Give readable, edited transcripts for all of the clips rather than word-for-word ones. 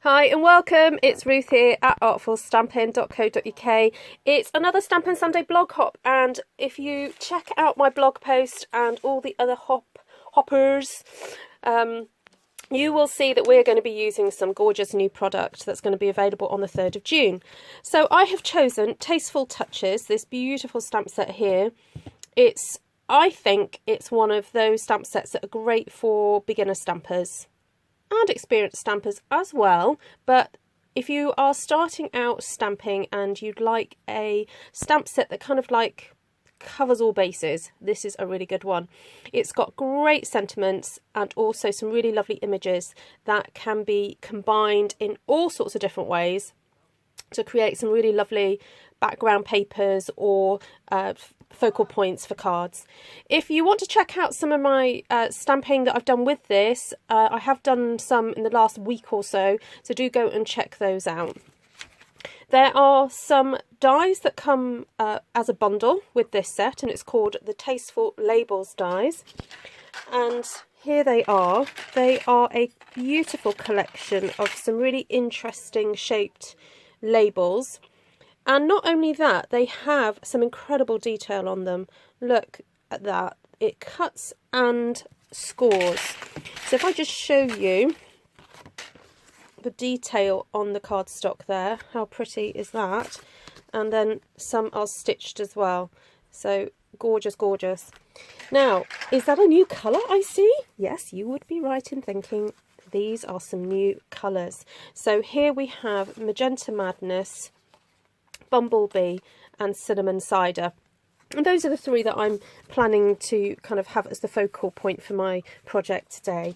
Hi and welcome, it's Ruth here at artfulstampin.co.uk. It's another Stampin' Sunday blog hop, and if you check out my blog post and all the other hoppers, you will see that we're going to be using some gorgeous new product that's going to be available on the 3rd of June. So I have chosen Tasteful Touches, this beautiful stamp set here. I think it's one of those stamp sets that are great for beginner stampers and experienced stampers as well, but if you are starting out stamping and you'd like a stamp set that kind of like covers all bases, this is a really good one. It's got great sentiments and also some really lovely images that can be combined in all sorts of different ways to create some really lovely background papers or focal points for cards. If you want to check out some of my stamping that I've done with this, I have done some in the last week or so, so do go and check those out. There are some dies that come as a bundle with this set, and it's called the Tasteful Labels dies, and here they are. They are a beautiful collection of some really interesting shaped labels. And not only that, they have some incredible detail on them. Look at that. It cuts and scores. So if I just show you the detail on the cardstock there, how pretty is that? And then some are stitched as well. So gorgeous, gorgeous. Now, is that a new colour I see? Yes, you would be right in thinking these are some new colours. So here we have Magenta Madness, Bumblebee and Cinnamon Cider, and those are the three that I'm planning to kind of have as the focal point for my project today.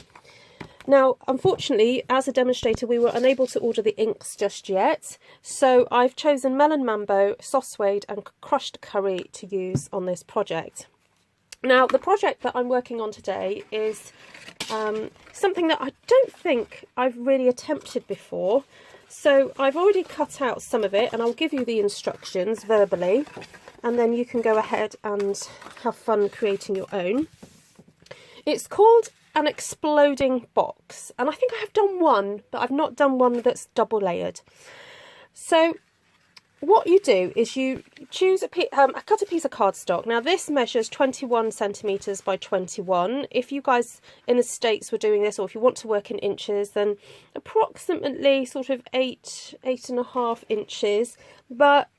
Now, unfortunately, as a demonstrator, we were unable to order the inks just yet, so I've chosen Melon Mambo, Soft Suede and Crushed Curry to use on this project. Now, the project that I'm working on today is something that I don't think I've really attempted before. So I've already cut out some of it, and I'll give you the instructions verbally, and then you can go ahead and have fun creating your own. It's called an exploding box, and I think I have done one, but I've not done one that's double layered. So what you do is you choose I cut a piece of cardstock. Now this measures 21 centimetres by 21. If you guys in the States were doing this, or if you want to work in inches, then approximately sort of 8.5 inches. But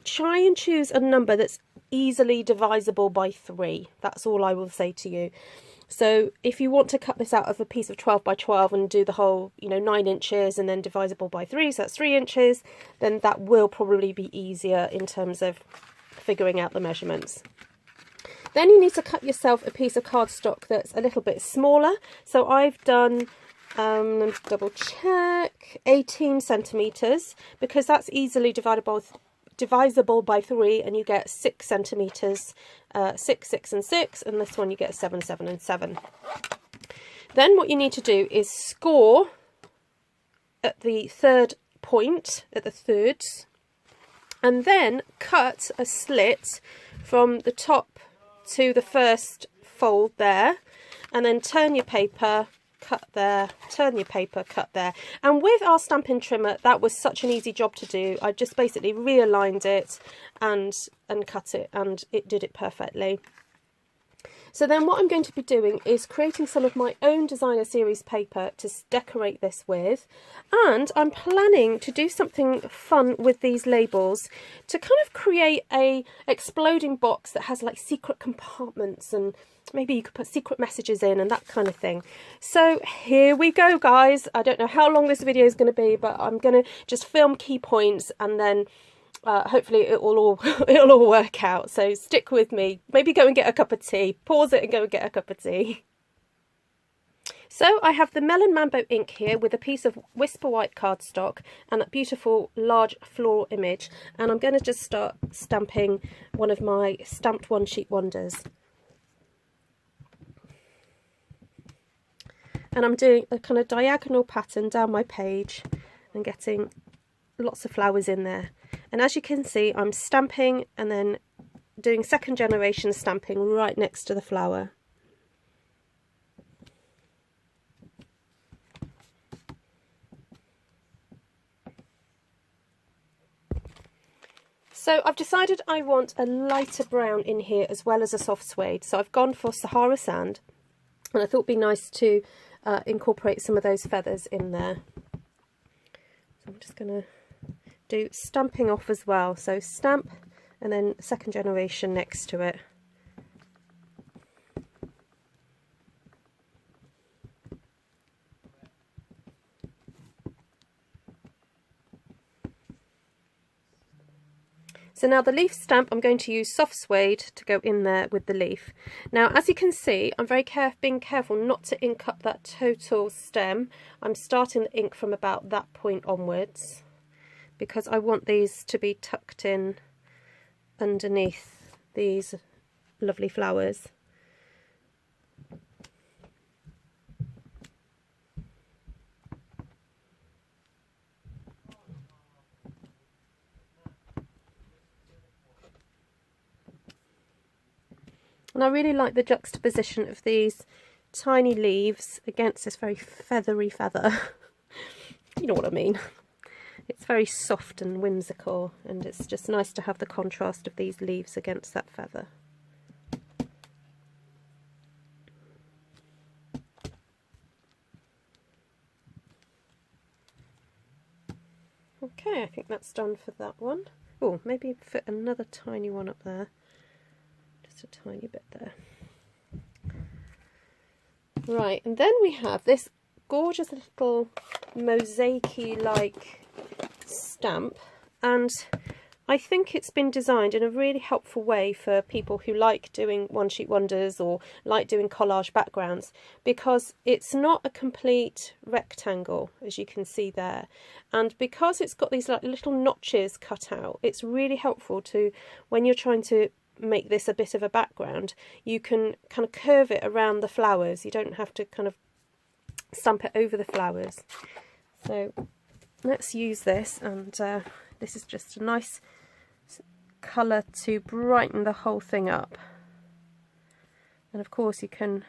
try and choose a number that's easily divisible by 3. That's all I will say to you. So if you want to cut this out of a piece of 12 by 12 and do the whole, 9 inches and then divisible by 3, so that's 3 inches, then that will probably be easier in terms of figuring out the measurements. Then you need to cut yourself a piece of cardstock that's a little bit smaller. So I've done, double check, 18 centimetres, because that's easily divisible by 3, and you get 6 centimetres, 6, 6 and 6, and this one you get 7, 7 and 7. Then what you need to do is score at the third point, at the thirds, and then cut a slit from the top to the first fold there, and then turn your paper, cut there, turn your paper, cut there. And with our stamping trimmer, that was such an easy job to do. I just basically realigned it and cut it, and it did it perfectly. So then what I'm going to be doing is creating some of my own designer series paper to decorate this with, and I'm planning to do something fun with these labels to kind of create a exploding box that has like secret compartments, and maybe you could put secret messages in and that kind of thing. So here we go, guys. I don't know how long this video is going to be, but I'm going to just film key points, and then hopefully it'll all work out. So stick with me. Maybe go and get a cup of tea. Pause it and go and get a cup of tea. So I have the Melon Mambo ink here with a piece of Whisper White cardstock and a beautiful large floral image. And I'm going to just start stamping one of my stamped one sheet wonders. And I'm doing a kind of diagonal pattern down my page and getting lots of flowers in there. And as you can see, I'm stamping and then doing second generation stamping right next to the flower. So I've decided I want a lighter brown in here as well as a soft suede. So I've gone for Sahara sand, and I thought it'd be nice to incorporate some of those feathers in there. So I'm just going to do stamping off as well. So stamp and then second generation next to it. So now the leaf stamp, I'm going to use soft suede to go in there with the leaf. Now, as you can see, I'm being careful not to ink up that total stem. I'm starting the ink from about that point onwards, because I want these to be tucked in underneath these lovely flowers. And I really like the juxtaposition of these tiny leaves against this very feathery feather. You know what I mean. It's very soft and whimsical, and it's just nice to have the contrast of these leaves against that feather. Okay, I think that's done for that one. Oh, maybe fit another tiny one up there. Just a tiny bit there. Right, and then we have this gorgeous little mosaic-y like stamp, and I think it's been designed in a really helpful way for people who like doing one-sheet wonders or like doing collage backgrounds, because it's not a complete rectangle, as you can see there, and because it's got these like little notches cut out, it's really helpful to, when you're trying to make this a bit of a background, you can kind of curve it around the flowers. You don't have to kind of stamp it over the flowers. So let's use this, and this is just a nice colour to brighten the whole thing up. And of course you can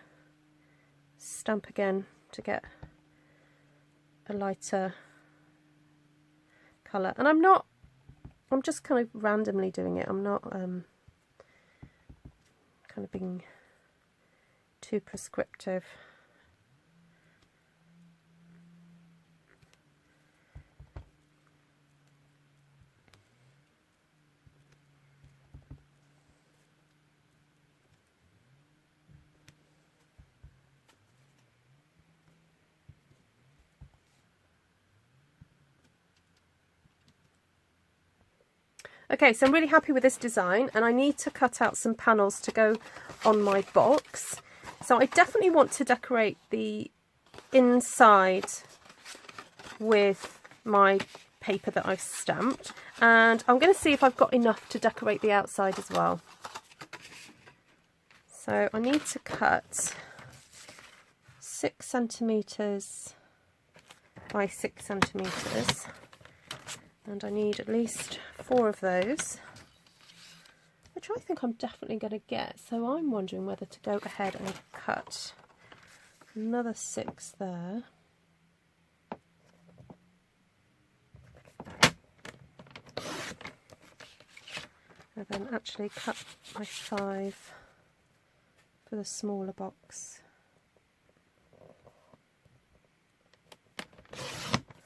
stamp again to get a lighter colour. And I'm just kind of randomly doing it. I'm not kind of being too prescriptive. Okay, so I'm really happy with this design, and I need to cut out some panels to go on my box. So I definitely want to decorate the inside with my paper that I've stamped, and I'm going to see if I've got enough to decorate the outside as well. So I need to cut 6 centimetres by 6 centimetres. And I need at least 4 of those, which I think I'm definitely going to get. So I'm wondering whether to go ahead and cut another 6 there. And then actually cut my 5 for the smaller box.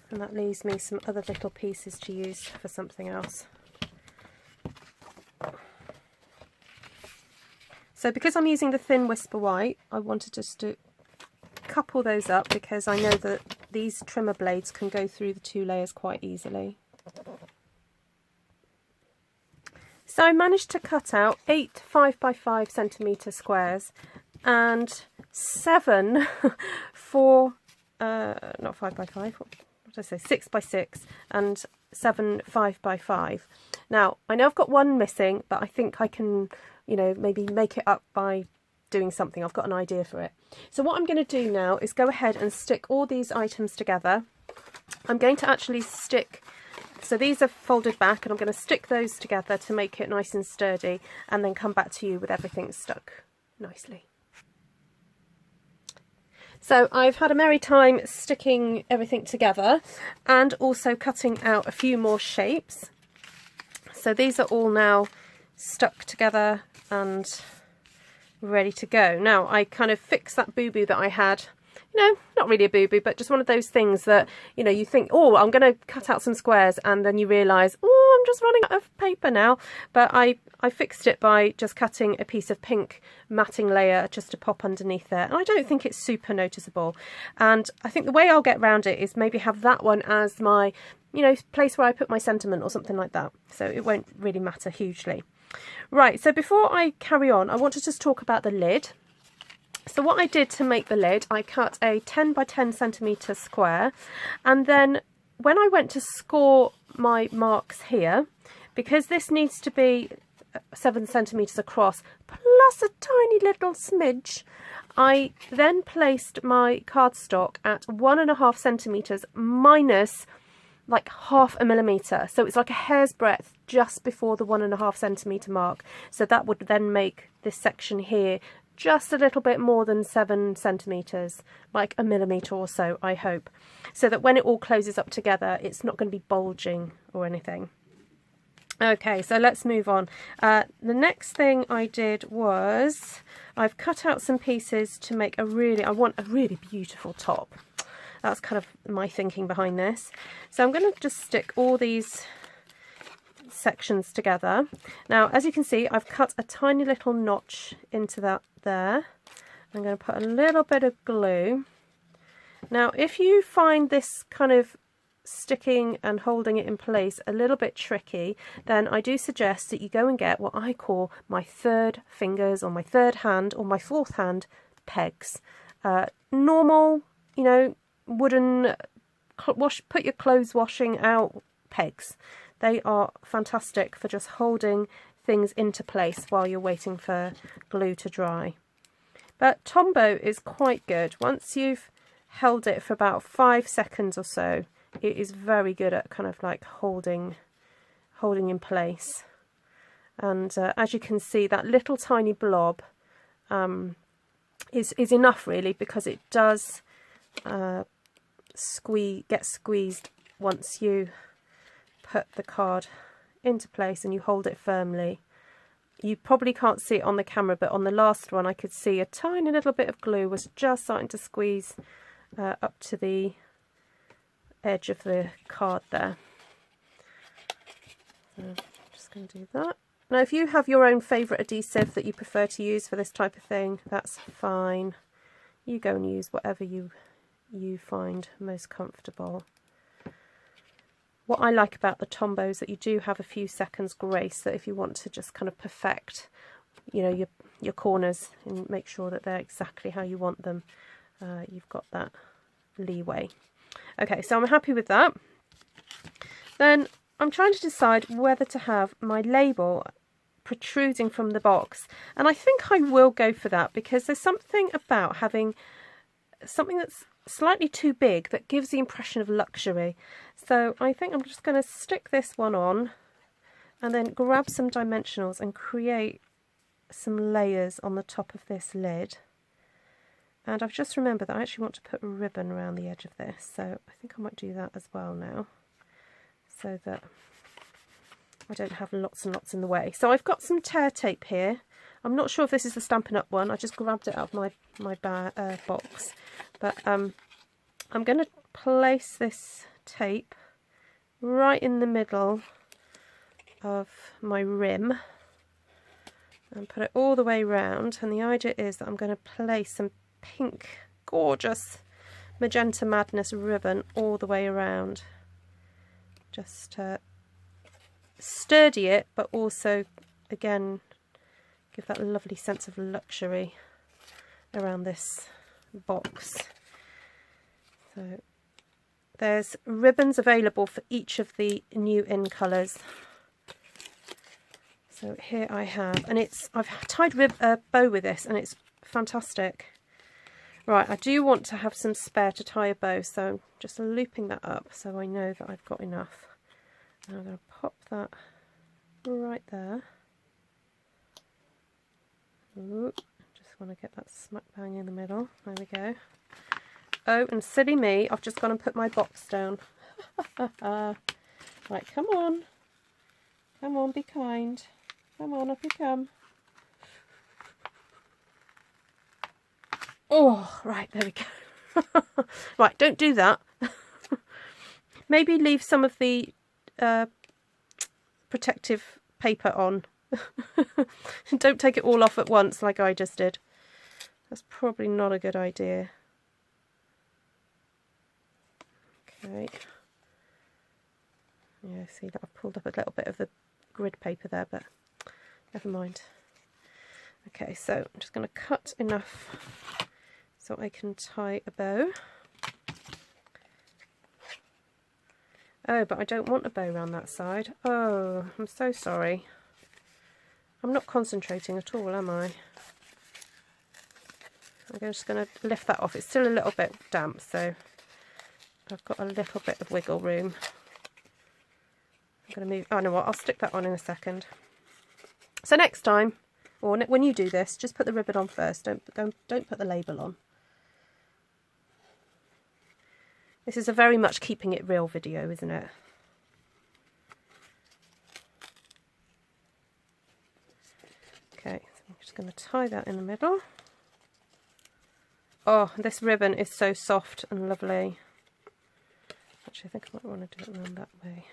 And that leaves me some other little pieces to use for something else. So because I'm using the thin Whisper White, I wanted just to couple those up, because I know that these trimmer blades can go through the 2 layers quite easily. So I managed to cut out 8 5 by 5 centimetre squares and 7 not 5 by 5, what did I say, 6 by 6 and 7 5 by 5. Now I know I've got one missing, but I think I can, you know, maybe make it up by doing something. I've got an idea for it. So what I'm going to do now is go ahead and stick all these items together. I'm going to actually stick, so these are folded back, and I'm going to stick those together to make it nice and sturdy, and then come back to you with everything stuck nicely. So I've had a merry time sticking everything together and also cutting out a few more shapes. So these are all now stuck together and ready to go. Now I kind of fixed that boo-boo that I had. Not really a boo-boo, but just one of those things that, you think, oh, I'm going to cut out some squares, and then you realise, oh, I'm just running out of paper now. But I fixed it by just cutting a piece of pink matting layer just to pop underneath there. And I don't think it's super noticeable. And I think the way I'll get around it is maybe have that one as my, place where I put my sentiment or something like that. So it won't really matter hugely. Right, so before I carry on, I want to just talk about the lid. So what I did to make the lid, I cut a 10 by 10 centimetre square, and then when I went to score my marks here, because this needs to be 7 centimetres across plus a tiny little smidge, I then placed my cardstock at 1.5 centimetres minus like 0.5 millimetre. So it's like a hair's breadth just before the 1.5 centimetre mark. So that would then make this section here just a little bit more than 7 centimetres, like a millimetre or so, I hope, so that when it all closes up together, it's not going to be bulging or anything. Okay, so let's move on. The next thing I did was I've cut out some pieces to make I want a really beautiful top. That's kind of my thinking behind this. So I'm going to just stick all these sections together. Now, as you can see, I've cut a tiny little notch into that there. I'm going to put a little bit of glue. Now, if you find this kind of sticking and holding it in place a little bit tricky, then I do suggest that you go and get what I call my third fingers or my third hand or my fourth hand pegs. Normal, wooden put your clothes washing out pegs. They are fantastic for just holding things into place while you're waiting for glue to dry. But Tombow is quite good. Once you've held it for about 5 seconds or so, it is very good at kind of like holding in place. And as you can see, that little tiny blob is enough really, because it does get squeezed once you put the card into place and you hold it firmly. You probably can't see it on the camera, but on the last one I could see a tiny little bit of glue was just starting to squeeze up to the edge of the card there. So I'm just going to do that. Now, if you have your own favourite adhesive that you prefer to use for this type of thing, that's fine. You go and use whatever you find most comfortable. What I like about the Tombow is that you do have a few seconds grace, that if you want to just kind of perfect, your corners and make sure that they're exactly how you want them, you've got that leeway. Okay, so I'm happy with that. Then I'm trying to decide whether to have my label protruding from the box, and I think I will go for that, because there's something about having something that's slightly too big that gives the impression of luxury. So I think I'm just going to stick this one on and then grab some dimensionals and create some layers on the top of this lid. And I've just remembered that I actually want to put a ribbon around the edge of this, so I think I might do that as well now, so that I don't have lots and lots in the way. So I've got some tear tape here. I'm not sure if this is the Stampin' Up one. I just grabbed it out of my box. But I'm going to place this tape right in the middle of my rim and put it all the way around. And the idea is that I'm going to place some pink, gorgeous Magenta Madness ribbon all the way around. Just to sturdy it, but also, again, give that lovely sense of luxury around this box. So there's ribbons available for each of the new in colours. So here I have, and I've tied a bow with this, and it's fantastic. Right, I do want to have some spare to tie a bow, so I'm just looping that up so I know that I've got enough. And I'm going to pop that right there. Ooh, just want to get that smack bang in the middle. There we go. Oh, and silly me, I've just gone and put my box down. Right, come on. Come on, be kind. Come on, up you come. Oh, right, there we go. Right, don't do that. Maybe leave some of the protective paper on. Don't take it all off at once like I just did. That's probably not a good idea. Okay. Yeah, see that I've pulled up a little bit of the grid paper there, but never mind. Okay, so I'm just going to cut enough so I can tie a bow. Oh, but I don't want a bow around that side. Oh, I'm so sorry. I'm not concentrating at all, am I? I'm just going to lift that off. It's still a little bit damp, so I've got a little bit of wiggle room. I'm going to move... Oh, no, what? I'll stick that on in a second. So next time, or when you do this, just put the ribbon on first. Don't put the label on. This is a very much keeping it real video, isn't it? Okay, so I'm just going to tie that in the middle. Oh, this ribbon is so soft and lovely. Actually, I think I might want to do it around that way.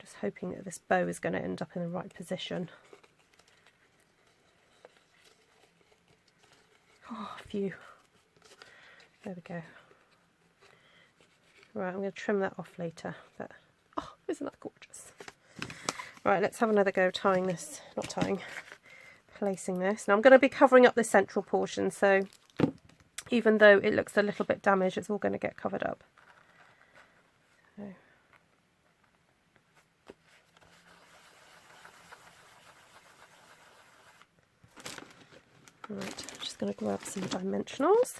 Just hoping that this bow is going to end up in the right position. Oh, phew. There we go. Right, I'm going to trim that off later. But oh, isn't that gorgeous? Right, let's have another go tying this. Not tying. Placing this. Now I'm going to be covering up the central portion, so even though it looks a little bit damaged, it's all going to get covered up. So. Right, I'm just going to grab some dimensionals.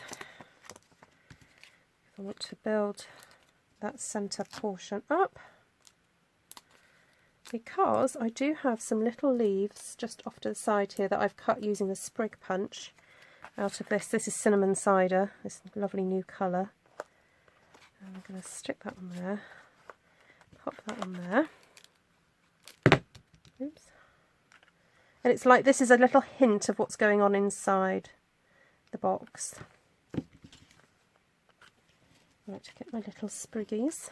I want to build that centre portion up, because I do have some little leaves just off to the side here that I've cut using the sprig punch out of this. This is cinnamon cider, this lovely new colour. And I'm going to stick that on there, pop that on there. Oops. And it's like this is a little hint of what's going on inside the box. Right, to get my little spriggies.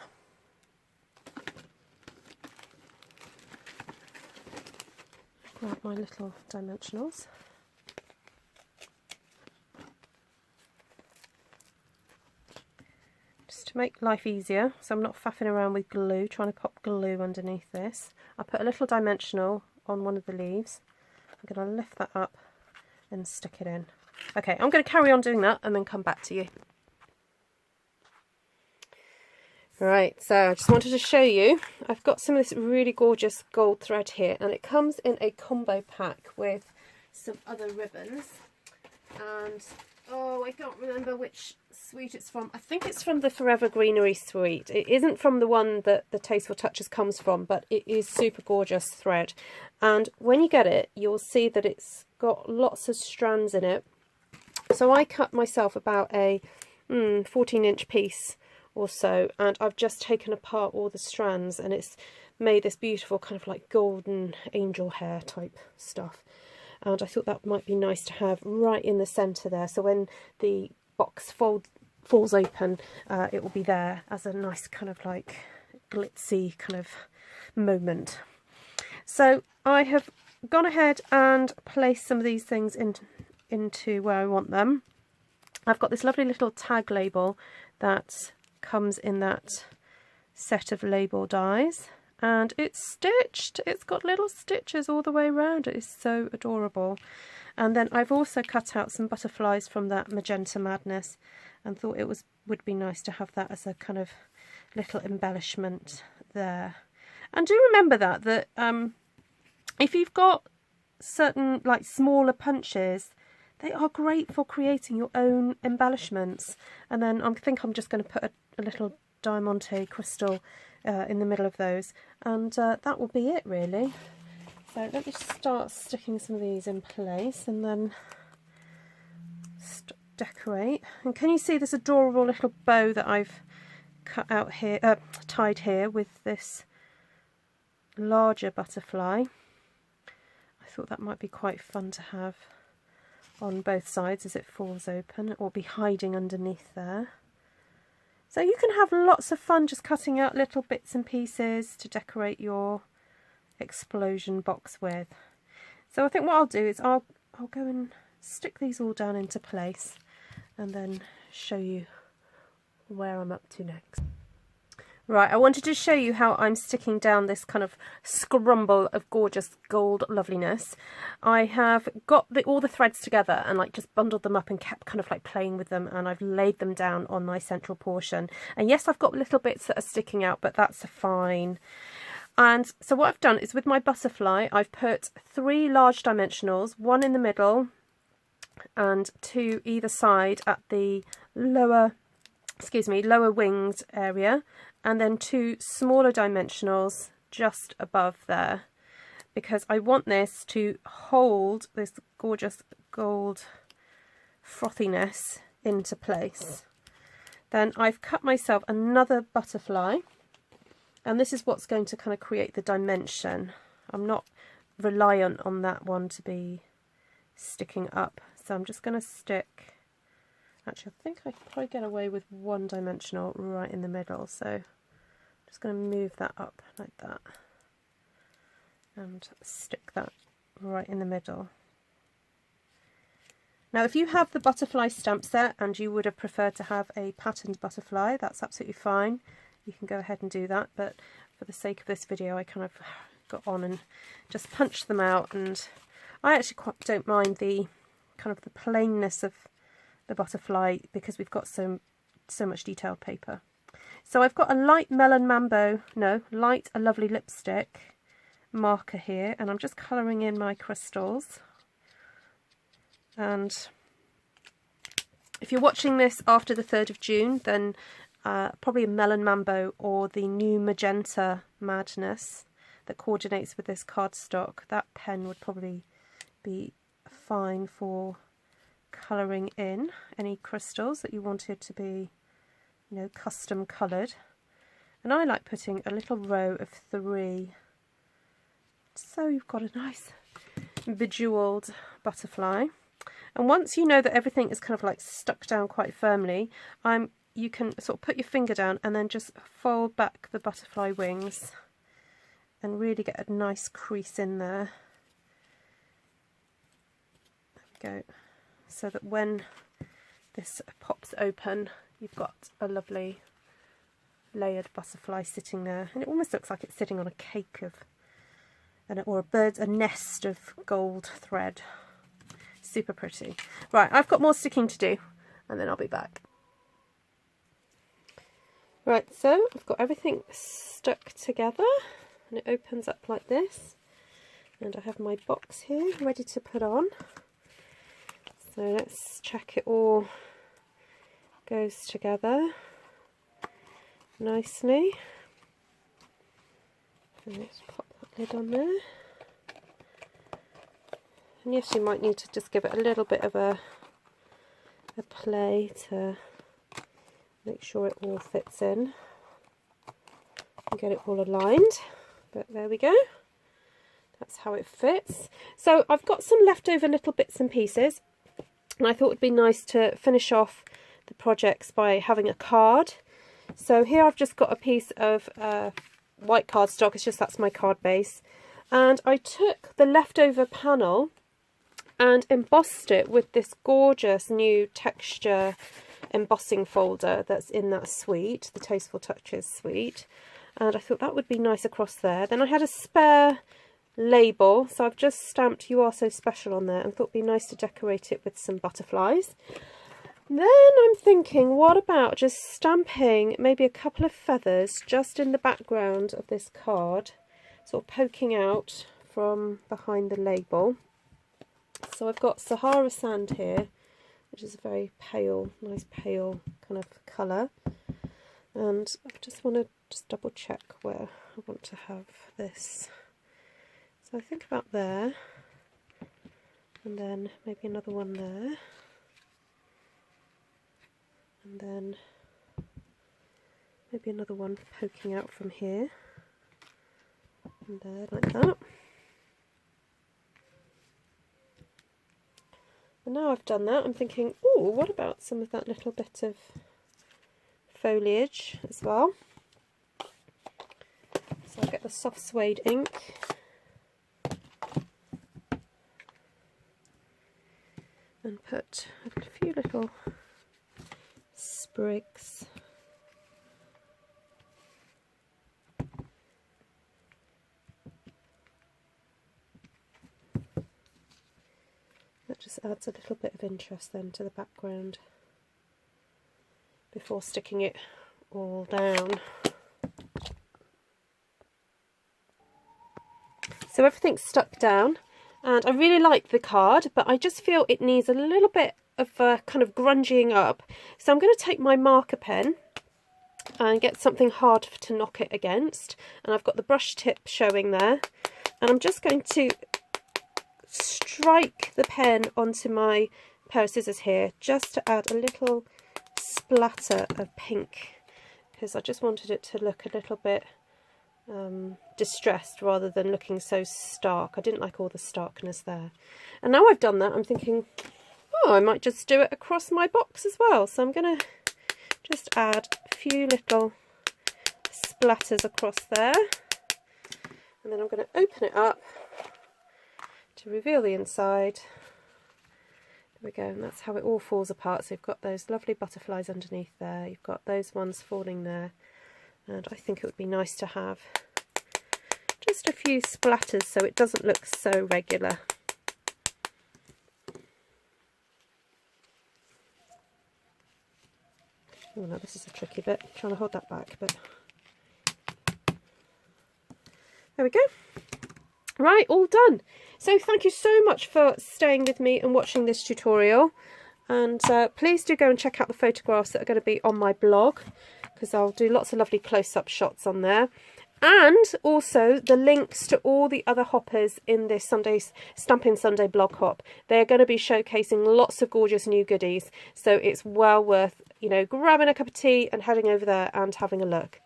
Grab my little dimensionals. Just to make life easier, so I'm not faffing around with glue, trying to pop glue underneath this. I put a little dimensional on one of the leaves. I'm going to lift that up and stick it in. Okay, I'm going to carry on doing that and then come back to you. Right, so I just wanted to show you, I've got some of this really gorgeous gold thread here, and it comes in a combo pack with some other ribbons, and oh, I can't remember which suite it's from. I think it's from the Forever Greenery suite. It isn't from the one that the Tasteful Touches comes from, but it is super gorgeous thread, and when you get it, you'll see that it's got lots of strands in it. So I cut myself about a 14-inch piece or so, and I've just taken apart all the strands, and it's made this beautiful kind of like golden angel hair type stuff, and I thought that might be nice to have right in the centre there, so when the box falls open, it will be there as a nice kind of like glitzy kind of moment. So I have gone ahead and placed some of these things into where I want them. I've got this lovely little tag label that comes in that set of label dies, and it's stitched. It's got little stitches all the way around. It is so adorable. And then I've also cut out some butterflies from that Magenta Madness and thought it would be nice to have that as a kind of little embellishment there. And do remember that if you've got certain like smaller punches, they are great for creating your own embellishments. And then I think I'm just going to put a little diamante crystal in the middle of those, and that will be it really. So let me start sticking some of these in place and then decorate. And can you see this adorable little bow that I've cut out here, tied here with this larger butterfly. I thought that might be quite fun to have on both sides as it falls open, or be hiding underneath there. So you can have lots of fun just cutting out little bits and pieces to decorate your explosion box with. So I think what I'll do is I'll go and stick these all down into place and then show you where I'm up to next. Right, I wanted to show you how I'm sticking down this kind of scrumble of gorgeous gold loveliness. I have got all the threads together and like just bundled them up and kept kind of like playing with them, and I've laid them down on my central portion. And yes, I've got little bits that are sticking out, but that's fine. And so what I've done is with my butterfly, I've put 3 large dimensionals, 1 in the middle and 2 either side at the lower winged area, and then 2 smaller dimensionals just above there, because I want this to hold this gorgeous gold frothiness into place. Then I've cut myself another butterfly, and this is what's going to kind of create the dimension. I'm not reliant on that one to be sticking up, so I'm just going to stick, actually I think I could probably get away with 1 dimensional right in the middle, so I'm just going to move that up like that and stick that right in the middle. Now if you have the butterfly stamp set and you would have preferred to have a patterned butterfly, that's absolutely fine. You can go ahead and do that, but for the sake of this video I kind of got on and just punched them out, and I actually quite don't mind the kind of the plainness of the butterfly because we've got so much detailed paper. So I've got a light a lovely lipstick marker here, and I'm just colouring in my crystals. And if you're watching this after the 3rd of June, then probably a Melon Mambo or the new Magenta Madness that coordinates with this cardstock, that pen would probably be fine for colouring in any crystals that you wanted to be, you know, custom coloured. And I like putting a little row of 3, so you've got a nice bejewelled butterfly. And once you know that everything is kind of like stuck down quite firmly, you can sort of put your finger down and then just fold back the butterfly wings and really get a nice crease in there. There we go. So that when this pops open, you've got a lovely layered butterfly sitting there, and it almost looks like it's sitting on a cake of, or a nest of gold thread. Super pretty. Right, I've got more sticking to do, and then I'll be back. Right, so I've got everything stuck together, and it opens up like this, and I have my box here ready to put on. So let's check it all goes together nicely. And let's pop that lid on there. And yes, you might need to just give it a little bit of a play to make sure it all fits in and get it all aligned. But there we go. That's how it fits. So I've got some leftover little bits and pieces, and I thought it would be nice to finish off the projects by having a card. So here I've just got a piece of white cardstock, it's just that's my card base, and I took the leftover panel and embossed it with this gorgeous new texture embossing folder that's in that suite, the Tasteful Touches suite, and I thought that would be nice across there. Then I had a spare label, so I've just stamped "You Are So Special" on there and thought it'd be nice to decorate it with some butterflies. Then I'm thinking, what about just stamping maybe a couple of feathers just in the background of this card, sort of poking out from behind the label. So I've got Sahara Sand here, which is a very pale, nice pale kind of colour, and I just want to double check where I want to have this. So I think about there, and then maybe another one there, and then Maybe another one poking out from here and there, like that. And now I've done that, I'm thinking, oh, what about some of that little bit of foliage as well? So I'll get the soft suede ink. And put a few little sprigs. That just adds a little bit of interest then to the background before sticking it all down. So everything's stuck down, and I really like the card, but I just feel it needs a little bit of kind of grungying up. So I'm going to take my marker pen and get something hard to knock it against, and I've got the brush tip showing there, and I'm just going to strike the pen onto my pair of scissors here just to add a little splatter of pink, because I just wanted it to look a little bit distressed rather than looking so stark. I didn't like all the starkness there. And now I've done that, I'm thinking, oh, I might just do it across my box as well. So I'm going to just add a few little splatters across there, and then I'm going to open it up to reveal the inside. There we go, and that's how it all falls apart. So you've got those lovely butterflies underneath there, you've got those ones falling there, and I think it would be nice to have just a few splatters so it doesn't look so regular. Oh no, this is a tricky bit, I'm trying to hold that back, but there we go. Right, all done. So thank you so much for staying with me and watching this tutorial, and please do go and check out the photographs that are going to be on my blog, because I'll do lots of lovely close-up shots on there, and also the links to all the other hoppers in this Stampin' Sunday blog hop. They're going to be showcasing lots of gorgeous new goodies, so it's well worth, you know, grabbing a cup of tea and heading over there and having a look.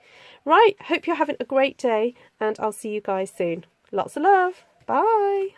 Right, hope you're having a great day, and I'll see you guys soon. Lots of love. Bye.